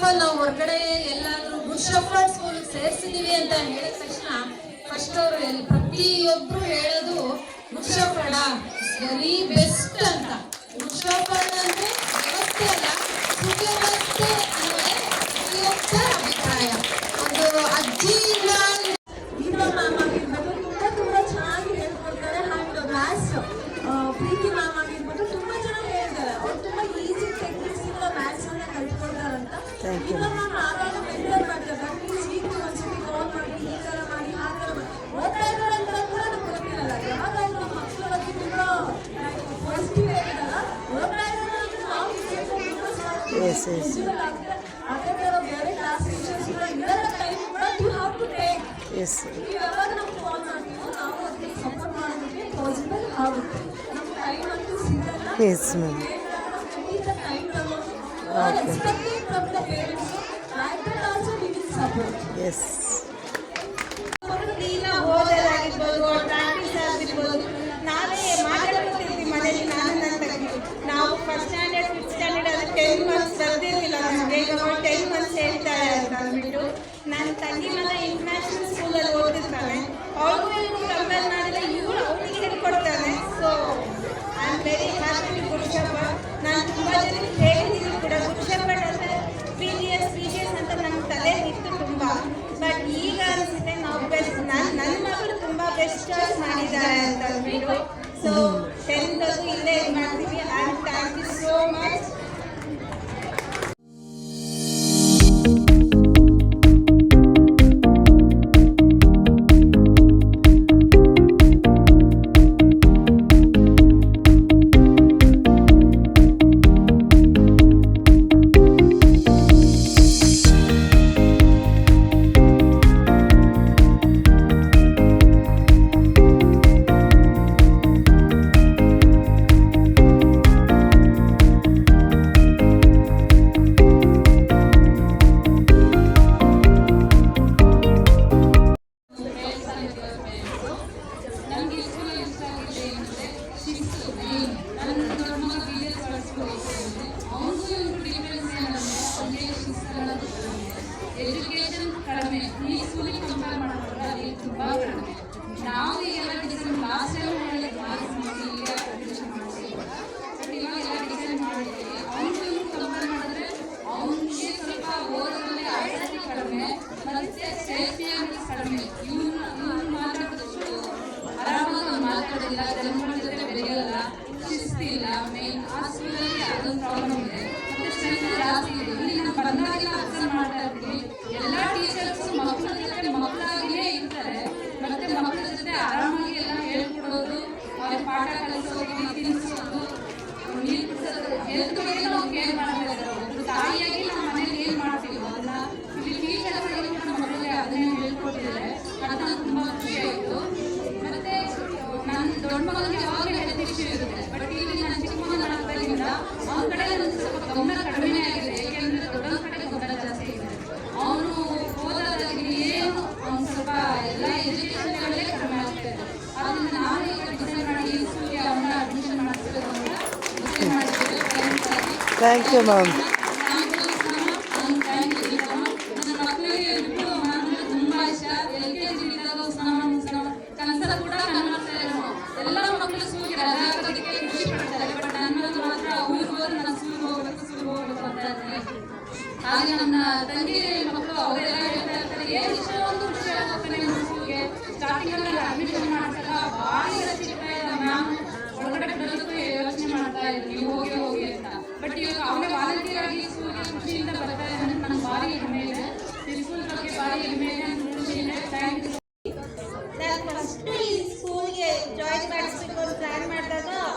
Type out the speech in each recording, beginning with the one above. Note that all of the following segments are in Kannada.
ಆಲ್ ನಾವು ಹೊರಗಡೆ ಎಲ್ಲಾದ್ರೂ ಗುಡ್ ಶಫರ್ಡ್ ಸ್ಕೂಲ್ ಸೇರಿಸಿದೀವಿ ಅಂತ ಹೇಳಿದ ತಕ್ಷಣ ಫಸ್ಟ್ ಅವರು ಪ್ರತಿಯೊಬ್ರು ಹೇಳೋದು ಗುಡ್ ಶಫರ್ಡ್ ವೆರಿ ಬೆಸ್ಟ್ ಅಂತ. ಗುಡ್ ಶಫರ್ಡ್ ಅಂದ್ರೆ ವ್ಯವಸ್ಥೆ ಅಲ್ಲ, ಸುವ್ಯವಸ್ಥೆ ಅನ್ನೋದೇ ಪ್ರತಿಯೊಬ್ಬರ ಅಭಿಪ್ರಾಯ. ಒಂದು ಅಜ್ಜಿ ಇಲ್ಲ ಮ್ಯಾಮ್ ಆಗಿರ್ಬೋದು ತುಂಬಾ ಚೆನ್ನಾಗಿ ಹೇಳ್ಕೊಡ್ತಾರೆ. ಹಾಗೆ ಮ್ಯಾಥ್ಸ್ ಪ್ರೀತಿ ಮ್ಯಾಮ್ ಆಗಿರ್ಬೋದು ತುಂಬಾ ಚೆನ್ನಾಗಿ ಹೇಳ್ತಾರೆ. ಅವ್ರು ತುಂಬಾ ಈಸಿ ಟೆಕ್ನಿಕ್ಸ್ ಇಂದ ಮ್ಯಾಥ್ಸ್ ಅನ್ನ ಕಲ್ತ್ಕೊಳ್ತಾರಂತ. ಮ್ಯಾಮ್ ಆಗಾಗ ಮೆಂಟರ್ ಮಾಡ್ತಾರೆ, ಪ್ಲೀಸ್ ವೀಕ್ಲಿ ಒಂದ್ಸತಿ ಕಾಲ್ ಮಾಡಿ, ಈ ತರ ಮಾಡಿ ಆ ತರ ಮಾಡಿ ಓದ್ತಾ ಇದ್ದಾರೆ ಅಂತ ಕೂಡ ನಮ್ಗೆ ಗೊತ್ತಿರಲ್ಲ. ಯಾವಾಗಾದ್ರೂ ನಮ್ಮ ಮಕ್ಕಳ ಬಗ್ಗೆ ತುಂಬಾ ಪಾಸಿಟಿವ್ ಹೇಳಿದಾಗ ಓದ್ತಾ ಇದ್ದಾರೆ ಅಂದ್ರೆ ನಾವು ಅದೇ ತರ ಬೇರೆ ಕ್ಲಾಸ್ ಟೀಚರ್ಸ್ ಕೂಡ ಇದರ ಟೈಮ್ ಕೂಡ ಯು ಹ್ಯಾವ್ ಟು ಟೇಕ್. ಯಾವಾಗ ನಾವು ಕಾಲ್ ಮಾಡ್ತೀವೋ ನಾವು ಅದಕ್ಕೆ ಸಪೋರ್ಟ್ ಮಾಡೋದಕ್ಕೆ ಪಾಸಿಬಲ್ ಆಗುತ್ತೆ. ನಮ್ಮ ಟೈಮ್ ಅಂತೂ ಸಿಗಲ್ಲ. ಟೈಮ್ ತಗೊಂಡು expecting from the parents like that also we will support. ಓದೋದಾಗಿರ್ಬೋದು, ಪ್ರಾಕ್ಟೀಸ್ ಆಗಿರ್ಬೋದು, ನಾವೇ ಮಾತಾಡ್ಕೊತಿರ್ತೀವಿ ಮನೇಲಿ. ನಾನು ನನ್ನ ತಂಗಿ ನಾವು ಫಸ್ಟ್ ಸ್ಟ್ಯಾಂಡರ್ಡ್ ಫಿಫ್ತ್ ಸ್ಟ್ಯಾಂಡರ್ಡ್ ಅದು 10 ಮಂತ್ಸ್ ಬರ್ದಿರ್ಲಿಲ್ಲ ನಮಗೆ. ಈಗ 10 ಮಂತ್ಸ್ ಹೇಳ್ತಾರೆ ಅಂತ ಅಂದ್ಬಿಟ್ಟು ನನ್ನ ತಂಗಿ ಮಗ ಇಂಟರ್ನ್ಯಾಷನಲ್ ಸ್ಕೂಲಲ್ಲಿ ಓದಿರ್ತಾನೆ. ಅವಳಿಗೂ ಇವರು ಕಂಪೇರ್ ಮಾಡಿದ್ರೆ ಇವಳು ಅವನಿಗೆ ಹೇಳ್ಕೊಡ್ತಾನೆ. So I am very happy Good Shepherd. ನಾನು ತುಂಬ ಜನಕ್ಕೆ ಹೇಳಿದ್ದೀನಿ ಕೂಡ ಗುಡ್ ಶಫರ್ಡ್ ಅಂದರೆ ಪ್ರೀವಿಯಸ್ ಅಂತ ನಮ್ಮ ತಲೆ ಇತ್ತು ತುಂಬ. ಬಟ್ ಈಗ ಅನಿಸುತ್ತೆ ನಾವು ಬೆಸ್ಟ್, ನನ್ನ ಮಗಳು ತುಂಬ ಬೆಸ್ಟ್ ಚಾಯ್ಸ್ ಮಾಡಿದ್ದಾರೆ ಅಂತ ಅಂದ್ಬಿಟ್ಟು. ಸೊ 10th ಇಲ್ಲೇ ಇದು ಮಾಡ್ತೀವಿ. And thank you so much. Education ಕಡಿಮೆ, ಈ ಸ್ಕೂಲಿಗೆ ಕಂಪೇರ್ ಮಾಡೋದ್ರೆ ಅಲ್ಲಿ ತುಂಬ ಕಡಿಮೆ. ನಾವು ಎಲ್ಲ ಡಿಸೈನ್ ಲಾಸ್ಟ್ ಟೈಮ್ ಹೇಳಿದ್ರೆ ಅಡ್ಮಿಷನ್ ಮಾಡಿದ್ದೀವಿ. ಬಟ್ ಇವಾಗ ಎಲ್ಲ ಡಿಸೈನ್ ಮಾಡಿದ್ದೀವಿ. ಅವನಿಗೆ ಕಂಪೇರ್ ಮಾಡಿದ್ರೆ ಅವನಿಗೆ ಸ್ವಲ್ಪ ಓದೋದ್ರಲ್ಲಿ ಆಸಕ್ತಿ ಕಡಿಮೆ ಮತ್ತು ಸೇಫ್ಟಿಯಾಗಿ ಕಡಿಮೆ. ಇವ್ನು ಮಾತಾಡೋದಷ್ಟು ಆರಾಮಾಗಿ ಮಾತಾಡೋದಿಲ್ಲ, ಜನಗಳ ಜೊತೆ ಬೆರೆಯೋಲ್ಲ, ಶಿಸ್ತಿಲ್ಲ. ಮೇನ್ ಆ ಸ್ಕೂಲಲ್ಲಿ ಅದೊಂದು ಪ್ರಾಬ್ಲಮ್ ಇದೆ. ಮತ್ತು ಸ್ಟ್ರೆಂತ್ ಜಾಸ್ತಿ ಇದೆ. ಇಲ್ಲಿ ನಾವು ಬಂದಾಗೆಲ್ಲ ಅಬ್ಸರ್ವ್ ಮಾಡ್ತಾ ಇರ್ತೀವಿ, ಎಲ್ಲ ಟೀಚರ್ಸ್ ಮಕ್ಕಳ ಜೊತೆ ಮಕ್ಕಳಾಗಿಯೇ ಇರ್ತಾರೆ. ಮತ್ತೆ ಮಕ್ಕಳ ಜೊತೆ ಆರಾಮಾಗಿ ಎಲ್ಲ ಹೇಳ್ಕೊಡೋದು, ಅವ್ರಿಗೆ ಪಾಠ ಕಲಿಸೋದು, ತಿನ್ನಿಸೋದು, ನೀರು ಕುಡಿಸೋದು, ಹೆಲ್ತ್ ಬಗ್ಗೆ ನಾವು ಕೇರ್ ಮಾಡ್ತಾ ಒಬ್ಬರು ತಾಯಿಯಾಗಿ ನಮ್ಮ ಮನೇಲಿ ಏನು ಮಾಡ್ತೀವಿ ಅದನ್ನ ಇಲ್ಲಿ ಟೀಚರ್ಸ್ ನಮ್ಮ ಮಕ್ಕಳಿಗೆ ಅದನ್ನೇ ಹೇಳ್ಕೊಟ್ಟಿದ್ದಾರೆ. ಅದನ್ನ ತುಂಬ ಖುಷಿ ಆಯಿತು. ಮತ್ತೆ ನನ್ನ ದೊಡ್ಡ ಮಗನಿಗೆ ಯಾವಾಗ ಹೆಲ್ತ್ ಇಶ್ಯೂ ಇರುತ್ತೆ. ಬಟ್ ಇಲ್ಲಿ ನಾನು ಚಿಕ್ಕ ಮಗನ ಆಗ್ತಾಗಿಂದ ಅವನ ಕಡೆ ಒಂದು ಸ್ವಲ್ಪ ಗಮನ ಕಡಿಮೆ ಆಗಿದೆ. ಏಕೆಂದರೆ ದೊಡ್ಡವನ ಕಡೆ ಗಮನ ಜಾಸ್ತಿ ಇದೆ. ಅವನು ಓದೋದಾಗಿ ಏನು ಅವ್ನು ಸ್ವಲ್ಪ ಎಲ್ಲ ಎಜುಕೇಷನ್ಗಳಲ್ಲೇ ಕಡಿಮೆ ಆಗ್ತಾ ಇದೆ. ಅದನ್ನು ನಾವೇ ಈಗ ಡಿಸೈಡ್ ಮಾಡಿ ಈ ಸ್ಕೂಲ್ಗೆ ಅವನ್ನ ಅಡ್ಮಿಷನ್ ಮಾಡಿಸ್ಬೇಕು ಅಂತ ಡಿಸೈಡ್ ಮಾಡಿದ್ದೇವೆ. Thank you ma'am. ನನ್ನ ಮಕ್ಕಳಿಗೆ ತುಂಬ ಇಷ್ಟ. LKG ಇದ್ದಾಗ ಕನಸಲ್ಲ ಕೂಡ ಕನ್ನಡ ಎಲ್ಲ ಮಕ್ಕಳು ಸ್ಕೂಲ್ಗೆ ರಜೆ ಹಾಕೋದಕ್ಕೆ ಖುಷಿ ಪಡ್ತಾರೆ. ಬಟ್ ನನ್ನದು ಮಾತ್ರ ಊರಿಗೆ ಹೋದ್ರೆ ನಾನು ಸ್ಕೂಲ್ಗೆ ಹೋಗ್ಬೇಕು ಅಂತ ಇರ್ತೀನಿ. ಹಾಗೆ ನನ್ನ ತಂಗಿ ಮಕ್ಕಳು ಅವರೆಲ್ಲ ಹೇಳ್ತಾ ಇರ್ತಾರೆ, ಏನು ಇಷ್ಟೊಂದು ಖುಷಿ ಆಗುತ್ತೆ ನಿಮ್ಮ ಸ್ಕೂಲ್ಗೆ. ಸ್ಟಾರ್ಟಿಂಗಲ್ಲಿ ಅಡ್ಮಿಷನ್ ಮಾಡ್ತಾಗ ಭಾಳ ಚಿಕ್ಕ ಮ್ಯಾಮ್ ಒಳಗಡೆ ಬಿಡೋದಕ್ಕೂ ಯೋಚನೆ ಮಾಡ್ತಾ ಇದ್ರು, ನೀವು ಹೋಗಿ ಅಂತ. ಬಟ್ ಇವಾಗ ಅವರೇ ವಾಲಂಟಿಯರ್ ಆಗಿ ಸ್ಕೂಲ್ಗೆ ಖುಷಿಯಿಂದ ಬರ್ತಾ ಇದ್ದಾರೆ. ನನಗೆ ಭಾರಿ ಹೆಮ್ಮೆ ಇದೆ. ಈ ಸ್ಕೂಲ್ ಬಗ್ಗೆ ಭಾರಿ ಹೆಮ್ಮೆ ಇದೆ, ಖುಷಿ ಇದೆ. Thank you. ನಾನು ಫಸ್ಟ್ ಈ ಸ್ಕೂಲ್ಗೆ ಜಾಯಿನ್ ಮಾಡಿಸ್ಬೇಕು ಅಂತ ಪ್ಲ್ಯಾನ್ ಮಾಡಿದಾಗ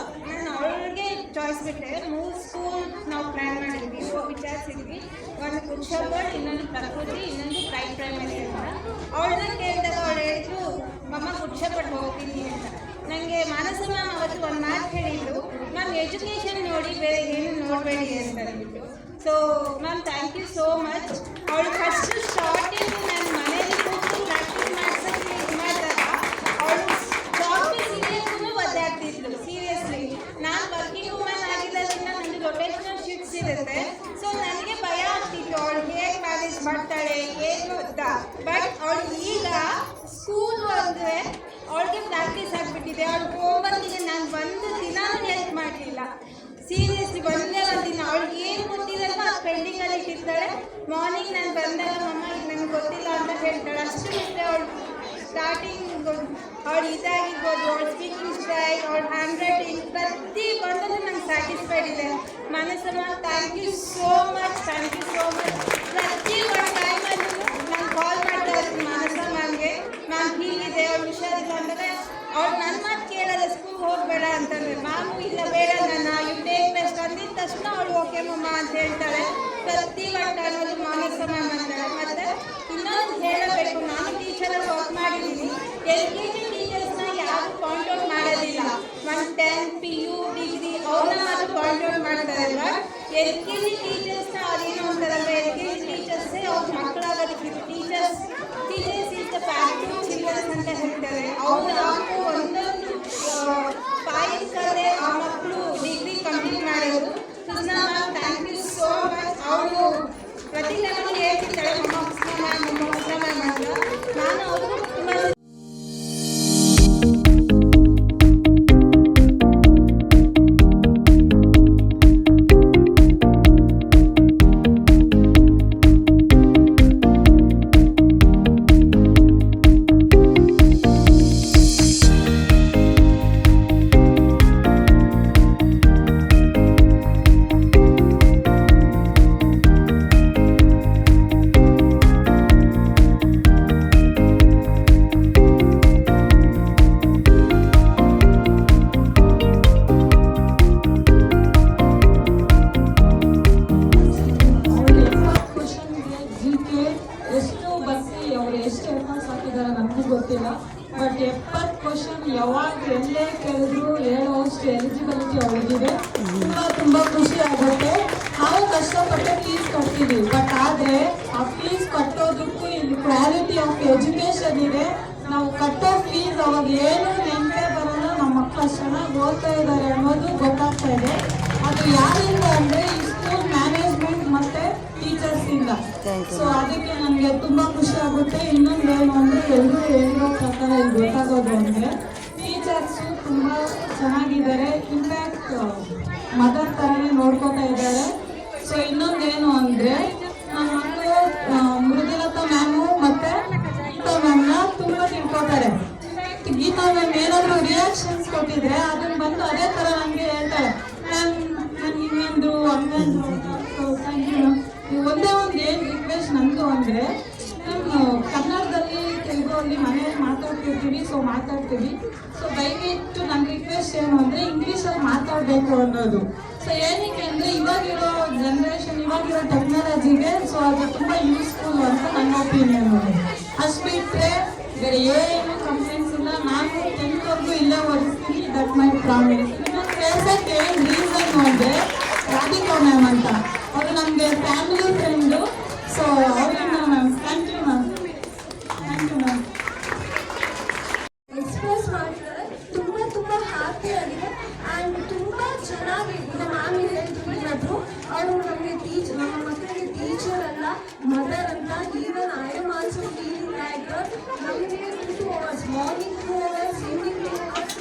ನಾನು ಅವಳಿಗೆ ಚಾಯ್ಸ್ ಬಿಟ್ಟೆ. 3 ಸ್ಕೂಲ್ ನಾವು ಪ್ಲ್ಯಾನ್ ಮಾಡಿದ್ವಿ, ವಿಚಾರಿಸಿದ್ವಿ. ಒಂದು ಗುಡ್ ಶಫರ್ಡ್, ಇನ್ನೊಂದು ಪ್ರಕೃತಿ, ಇನ್ನೊಂದು ಪ್ರೈಡ್ ಪ್ರೈಮರಿ ಅಂತ. ಅವಳನ್ನ ಕೇಳಿದಾಗ ಅವಳು ಹೇಳಿದ್ರು, ಮಮ್ಮ ಗುಡ್ ಶಫರ್ಡ್ ಹೋಗ್ತೀನಿ ಅಂತ. ನನಗೆ ಮಾನಸ ಮ್ಯಾಮ್ ಅವತ್ತು ಒಂದು ಮಾತು ಹೇಳಿದ್ರು, ಮ್ಯಾಮ್ ಎಜುಕೇಷನ್ ನೋಡಿ ಬೇರೆ ಏನು ನೋಡಬೇಡಿ ಅಂತ ಅಂದ್ಬಿಟ್ಟು. So ma'am thank you so much. ಅವಳು ಫಸ್ಟ್ ಸ್ಟಾರ್ಟಿಂಗ್ ನನ್ನ ಮನೇಲಿ ಕೂತು ಪ್ರಾಕ್ಟೀಸ್ ಮಾಡಿಸೋಕ್ಕೆ ಇದು ಮಾಡಿದಾಗ ಅವಳು ಜಾಬ್ಗೆ ಸೀರಿಯಸ್ಗೂ ಒದ್ದಾಡ್ತಿದ್ಲು. ಸೀರಿಯಸ್ಲಿ ನಾನು ವರ್ಕಿಂಗ್ ವುಮನ್ ಆಗಿದ್ದರಿಂದ ನನಗೆ ರೊಟೇಷನಲ್ ಶಿಫ್ಟ್ಸ್ ಇರುತ್ತೆ. ಸೊ ನನಗೆ ಭಯ ಆಗ್ತಿತ್ತು ಅವಳಿಗೆ ಆಗಿರುತ್ತೆ. ಅವಳು ಹೋಮ್ವರ್ಕಿಗೆ ನಾನು ಒಂದು ದಿನಾನೂ ಹೆಲ್ಪ್ ಮಾಡಲಿಲ್ಲ. ಸೀರಿಯಸ್ಲಿ ಒಂದೇ ಒಂದು ದಿನ ಅವಳಿಗೆ ಏನು ಗೊತ್ತಿರಲ್ಲ ಅದು ಪೆಂಡಿಂಗಲ್ಲಿ ಇಟ್ಟಿರ್ತಾಳೆ. ಮಾರ್ನಿಂಗ್ ನಾನು ಬಂದಾಗ ಮಮ್ಮ ಇದು ನನಗೆ ಗೊತ್ತಿಲ್ಲ ಅಂತ ಹೇಳ್ತಾಳೆ. ಅಷ್ಟು ಬಿಟ್ಟರೆ ಅವಳು ಸ್ಟಾರ್ಟಿಂಗ್ ಅವಳು ಇದಾಗಿರ್ಬೋದು, ಅವಳು ಸ್ಪೀಕಿಂಗ್ ಸ್ಟೈಲ್, ಅವಳ ಹ್ಯಾಂಡ್ ರೈಟಿಂಗ್ ಪ್ರತಿ ಒಂದನ್ನು ನಂಗೆ ಸ್ಯಾಟಿಸ್ಫೈಡ್ ಇದೆ. ಮನಸ್ಸಮ್ಮ thank you so much, thank you so much. ಪ್ರತಿ ಒಂದು ಟೈಮಲ್ಲೂ ನಾನು ಕಾಲ್ ಮಾಡ್ತಾ ಇರ್ತೀನಿ ಮಾನಸ ಮ್ಯಾಮ್ಗೆ, ಮ್ಯಾಮ್ ಹೀಗಿದೆ ಅವಳು ಹುಷಾರಿಲ್ಲ ಅಂದರೆ ಅವ್ಳು ನನ್ನ ಮಾತು ಕೇಳಲ್ಲ, ಸ್ಕೂಲ್ಗೆ ಹೋಗಬೇಡ ಅಂತಂದರೆ ಮ್ಯಾಮು ಇಲ್ಲ ಬೇಡ ನನ್ನ ಯು ಟೇಕ್ ರೆಸ್ಟ್ ಅಂದಿದ ತಕ್ಷಣ ಅವಳು ಓಕೆ ಮಮ್ಮ ಅಂತ ಹೇಳ್ತಾಳೆ. ಪ್ರತಿ ಒಂದು ಟೈಮಲ್ಲೂ ಮಾನಸ ಮ್ಯಾಮ್ ಅಂತಾಳೆ. ಮತ್ತು ಇನ್ನೊಂದು ಹೇಳಬೇಕು, ನಾನು ಟೀಚರಲ್ಲಿ ವರ್ಕ್ ಮಾಡಿದ್ದೀನಿ. LKG ಟೀಚರ್ಸ್ನ ಯಾರು ಪಾಯಿಂಟ್ ಔಟ್ ಮಾಡೋದಿಲ್ಲ. 1, 10, PU, ಡಿಗ್ರಿ ಅವ್ರನ್ನ ಮಾತ್ರ ಪಾಯಿಂಟ್ ಔಟ್ ಮಾಡ್ತಾರೆ. ಬಟ್ LKG ಟೀಚರ್ಸ್ನ ಅದೇನು ಅಂತಾರಲ್ಲ, LKG ಟೀಚರ್ಸೇ ಅವ್ರ ಮಕ್ಕಳಾಗೋದಕ್ಕೆ teachers is the parent childrens ಅಂತ ಹೇಳ್ತಾರೆ. ಅವ್ರು ಒಂದೊಂದು ಪಾಯಿಂಟ್ಸಲ್ಲೇ ಆ ಮಕ್ಕಳು ಡಿಗ್ರಿ ಕಂಪ್ಲೀಟ್ ಮಾಡೋದು. Sujna ma'am thank you so much. ಅವಳು ಪ್ರತಿ ಟೈಮಲ್ಲಿ ಹೇಳ್ತಿದ್ದಾಳೆ ಮಮ್ಮ ಹುಸ್ನಾ ಮ್ಯಾಮ್ ಅಂತ. ನಾನು ಅವರು ತುಂಬ ಗೊತ್ತಿಲ್ಲ. ಬಟ್ 70 ಕ್ವಶನ್ ಯಾವಾಗ ಎಲ್ಲೇ ಕೇಳಿದ್ರು ಹೇಳೋಷ್ಟು ಎಲಿಜಿಬಿಲಿಟಿ ಅವಳಿಗಿದೆ. ತುಂಬ ಖುಷಿ ಆಗುತ್ತೆ. ನಾವು ಕಷ್ಟಪಟ್ಟು ಫೀಸ್ ಕಟ್ತೀವಿ, ಬಟ್ ಆದರೆ ಆ ಫೀಸ್ ಕಟ್ಟೋದಕ್ಕೂ ಇಲ್ಲಿ ಕ್ವಾಲಿಟಿ ಆಫ್ ಎಜುಕೇಷನ್ ಇದೆ. ನಾವು ಕಟ್ಟೋ ಫೀಸ್ ಅವಾಗ ಏನು ನೆನಪೇ ಬರೋಲ್ಲ, ನಮ್ಮ ಮಕ್ಕಳು ಅಷ್ಟು ಚೆನ್ನಾಗಿ ಓದ್ತಾ ಇದ್ದಾರೆ ಅನ್ನೋದು ಗೊತ್ತಾಗ್ತಾ ಇದೆ. ಅದು ಯಾರಿಂದ ಅಂದರೆ ಈ ಸ್ಕೂಲ್ ಮ್ಯಾನೇಜ್ಮೆಂಟ್ ಮತ್ತು ಟೀಚರ್ಸಿಂದ. ಸೊ ಅದಕ್ಕೆ ನನಗೆ ತುಂಬ ಖುಷಿ ಆಗುತ್ತೆ. ಇನ್ನೊಂದು ಏನು ಅಂದರೆ ಎಲ್ಲರೂ ಹೇಳಿರೋ ಪ್ರಕಾರ ಇಲ್ಲಿ ಗೊತ್ತಾಗೋದು ಅಂದರೆ ಟೀಚರ್ಸು ತುಂಬ ಚೆನ್ನಾಗಿದ್ದಾರೆ. ಇನ್ಫ್ಯಾಕ್ಟ್ ಮದರ್ ಥರನೇ ನೋಡ್ಕೋತಾ ಇದ್ದಾರೆ. ಸೊ ಇನ್ನೊಂದೇನು ಅಂದರೆ ನಮ್ಮ ಮಕ್ಕಳು ಮೃದುಲತಾ ಮ್ಯಾಮು ಮತ್ತು ಗೀತಾ ಮ್ಯಾಮ್ನ ತುಂಬ ತಿಳ್ಕೊತಾರೆ. ಗೀತಾ ಮ್ಯಾಮ್ ಏನಾದರೂ ರಿಯಾಕ್ಷನ್ಸ್ ಕೊಟ್ಟಿದ್ರೆ ಅದನ್ನು ಬಂದು ಅದೇ ಥರ ನನಗೆ ಹೇಳ್ತಾಳೆ, ಮ್ಯಾಮ್ ನಾನು ಹಿಂಗಂದು ಹಂಗಂದು. Thank you ma'am. ಒಂದೇ ಒಂದು ಏನು ರಿಕ್ವೆಸ್ಟ್ ನಂದು ಅಂದರೆ, ನಾನು ಕನ್ನಡದಲ್ಲಿ ತೆಲುಗುಲ್ಲಿ ಮನೆಯಲ್ಲಿ ಮಾತಾಡ್ತಿರ್ತೀವಿ, ಸೊ ಮಾತಾಡ್ತೀವಿ. ಸೊ ದಯವಿಟ್ಟು ನನ್ನ ರಿಕ್ವೆಸ್ಟ್ ಏನು ಅಂದರೆ ಇಂಗ್ಲೀಷಲ್ಲಿ ಮಾತಾಡಬೇಕು ಅನ್ನೋದು. ಸೊ ಏನಕ್ಕೆ ಅಂದರೆ ಇವಾಗಿರೋ ಜನ್ರೇಷನ್, ಇವಾಗಿರೋ ಟೆಕ್ನಾಲಜಿಗೆ ಸೊ ಅದು ತುಂಬ ಯೂಸ್ಫುಲ್ ಅಂತ ನನ್ನ ಒಪಿನಿಯನ್. ಅಷ್ಟು ಬಿಟ್ಟರೆ ಬೇರೆ ಏನು ಕಂಪ್ಲೇಂಟ್ಸ್ ಇಲ್ಲ. ನಾನು 10th ಇಲ್ಲೇ ಓದಿಸ್ತೀನಿ, ದಟ್ ಮೈ ಪ್ರಾಮಿಸ್. ಇನ್ನೊಂದು ಕೇಳ್ಸಕ್ಕೆ ಏನು ರೀಸನ್ ಅಂದರೆ ರಾಧಿಕಾ ಮ್ಯಾಮ್ ಅಂತ, ಅವರು ನಮಗೆ ಫ್ಯಾಮಿಲಿ ಫ್ರೆಂಡು. ಸೊ ಅವ್ರನ್ನ ma'am thank you ma'am, thank you ma'am. Express ಮಾಡಿದರೆ ತುಂಬ ಹ್ಯಾಪಿ ಆಗಿದೆ. ಆ್ಯಂಡ್ ತುಂಬ ಚೆನ್ನಾಗಿ ಈಗ ಮ್ಯಾಮ್ ಹೇಳಿದ್ರು, ಅವರು ನಮಗೆ ನಮ್ಮ ಮಕ್ಕಳಿಗೆ ಟೀಚರ್ ಅಲ್ಲ, ಮದರ್ ಅಂತ. Even I am also feeling like ನಮಗೆ 2 hours morning 2 hours evening 2 hours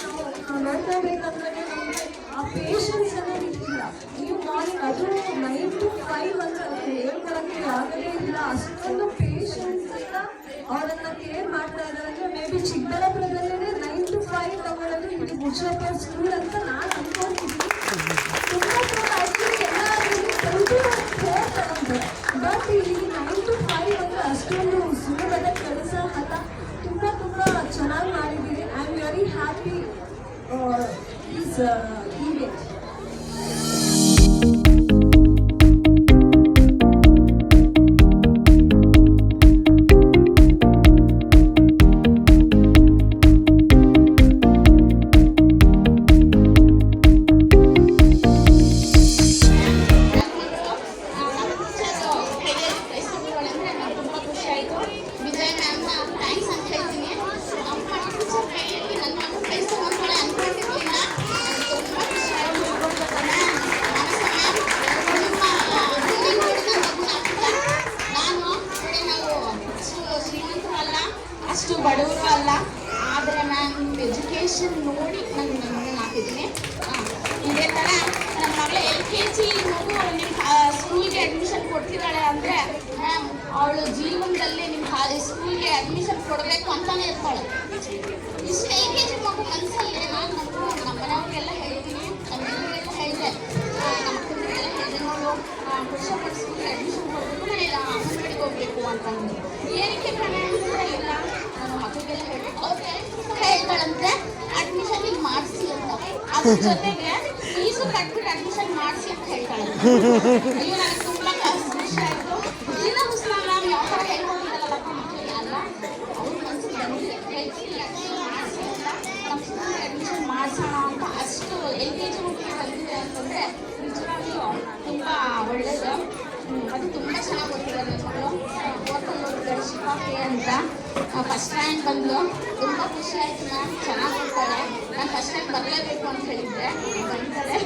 ನಾವು ನೋಡ್ಕೋಬೇಕಂದ್ರೆ ನಮಗೆ ಆ ಪೇಷನ್ಸ್ ಅನ್ನೋದು ಇಲ್ಲ. ನೀವು ಮಾರ್ನಿಂಗ್ ಅದು 9 to 5 ಅಂದರೆ ಅದನ್ನು ಹೇಳ್ಕೊಳಕ್ಕೆ ಆಗದೇ ಇಲ್ಲ. ಅಷ್ಟೊಂದು ಪೇಷನ್ಸಿಂದ ಅವರನ್ನು ಕೇರ್ ಮಾಡ್ತಾ ಇದ್ದಾರೆ. ಅಂದರೆ ಮೇ ಬಿ ಚಿಕ್ಕಬಳ್ಳಾಪುರದಲ್ಲೇ 9 to 5 ತಗೊಳ್ಳೋದು ಇದು ಮುಚ್ಚಪ್ಪ ಸ್ಕೂಲ್ ಅಂತ ನಾನು ಅನ್ಕೊಂಡಿದ್ದೀನಿ. ತುಂಬ ಆ್ಯಕ್ಚುಲಿ ಎಲ್ಲರೂ 10 to 4 ತಗೊಂಡ್ರೆ, ಬಟ್ ಇಲ್ಲಿ 9 to 5 ಅಂದರೆ ಅಷ್ಟೊಂದು ಸುಲಭದ ಕೆಲಸ ಅಲ್ಲ. ತುಂಬ ಚೆನ್ನಾಗಿ ಮಾಡಿದ್ದೀರಿ. I am very happy is event. ಕೊಡ್ತಿದ್ದಾಳೆ ಅಂದರೆ ಮ್ಯಾಮ್ ಅವಳು ಜೀವನದಲ್ಲಿ ನಿಮ್ಮ ಸ್ಕೂಲ್ಗೆ ಅಡ್ಮಿಷನ್ ಕೊಡಬೇಕು ಅಂತಾನೆ ಇರ್ತಾಳೆ. ಇಷ್ಟು LKG ಮಗು ಮನಸ್ಸಲ್ಲಿ ನಾನು ನಮ್ಮ ಮನೆಯವ್ರಿಗೆಲ್ಲ ಹೇಳ್ತೀನಿ, ನಮ್ಮ ಮನೆಯವರಿಗೆಲ್ಲ ಹೇಳಿದೆ, ನಮ್ಮ ಮಕ್ಕಳಿಗೆಲ್ಲ ಹೇಳಿದೆ, ನೋಡು ಪುರುಷಪ್ಪನ ಸ್ಕೂಲ್ಗೆ ಅಡ್ಮಿಷನ್ ಕೊಡಬೇಕು, ನಾನು ಇಲ್ಲ ಅಂಗನವಾಡಿಗೆ ಹೋಗ್ಬೇಕು ಅಂತಂದು. ಏನಕ್ಕೆ ಕಣೆ ಅಂದರೆ ಇಲ್ಲ ನಮ್ಮ ಮಕ್ಕಳಿಗೆಲ್ಲ ಹೇಳಬೇಕು, ಅವ್ರಿಗೆ ಹೇಳ್ತಾಳಂತೆ ಅಡ್ಮಿಷನ್ ಇಲ್ಲಿ ಮಾಡಿಸಿ ಅಂತ. ಅದ್ರ ಜೊತೆಗೆ ಫೀಸು ಕಟ್ಬಿಟ್ಟು ಅಡ್ಮಿಷನ್ ಮಾಡಿಸಿ ಅಂತ ಹೇಳ್ತಾಳೆ. ಅಯ್ಯೋ ನನಗೆ ತುಂಬ ಖುಷಿ ಆಯಿತು. ಇಲ್ಲ ಮುಸ್ಲಾಂ ಮ್ಯಾಮ್ ಯಾವ ಥರ ಹೇಳ್ಕೊಂಡಿದ್ದಲ್ಲ ಮಕ್ಕಳಿಗೆ ಅಲ್ಲ, ಅವ್ರ ಮನಸ್ಸಿಗೆ ಬಂದಿದೆ ಹೇಳ್ತೀನಿ ಅಡ್ಮಿಷನ್ ಮಾಡಿಸಿ ಅಂತ, ನಮ್ಮ ಸ್ಕೂಲ್ಗೆ ಅಡ್ಮಿಷನ್ ಮಾಡಿಸೋಣ ಅಂತ. ಅಷ್ಟು LKG ಮಕ್ಕಳಿಗೆ ಬಂದಿದೆ ಅಂತಂದರೆ ನಿಜವಾಗ್ಲೂ ತುಂಬ ಒಳ್ಳೆಯದು. ಅದು ತುಂಬ ಚೆನ್ನಾಗಿ ಓದ್ತಿದ್ದಾರೆ ನನ್ನ ಮಕ್ಕಳು. ಓದ್ಕೊಂಡು ಹೋಗ್ತಾರೆ ಶಿವಾಕೆ ಅಂತ ಫಸ್ಟ್ ರ್ಯಾಂಕ್ ಬಂದು ತುಂಬ ಖುಷಿ ಆಯಿತು ಮ್ಯಾಮ್, ಚೆನ್ನಾಗಿ ಓದ್ತಾಳೆ. ನಾನು ಫಸ್ಟ್ ಟೈಮ್ ಬರಲೇಬೇಕು ಅಂತ ಹೇಳಿದ್ದೆ, ಬಂದಿದ್ದಾರೆ.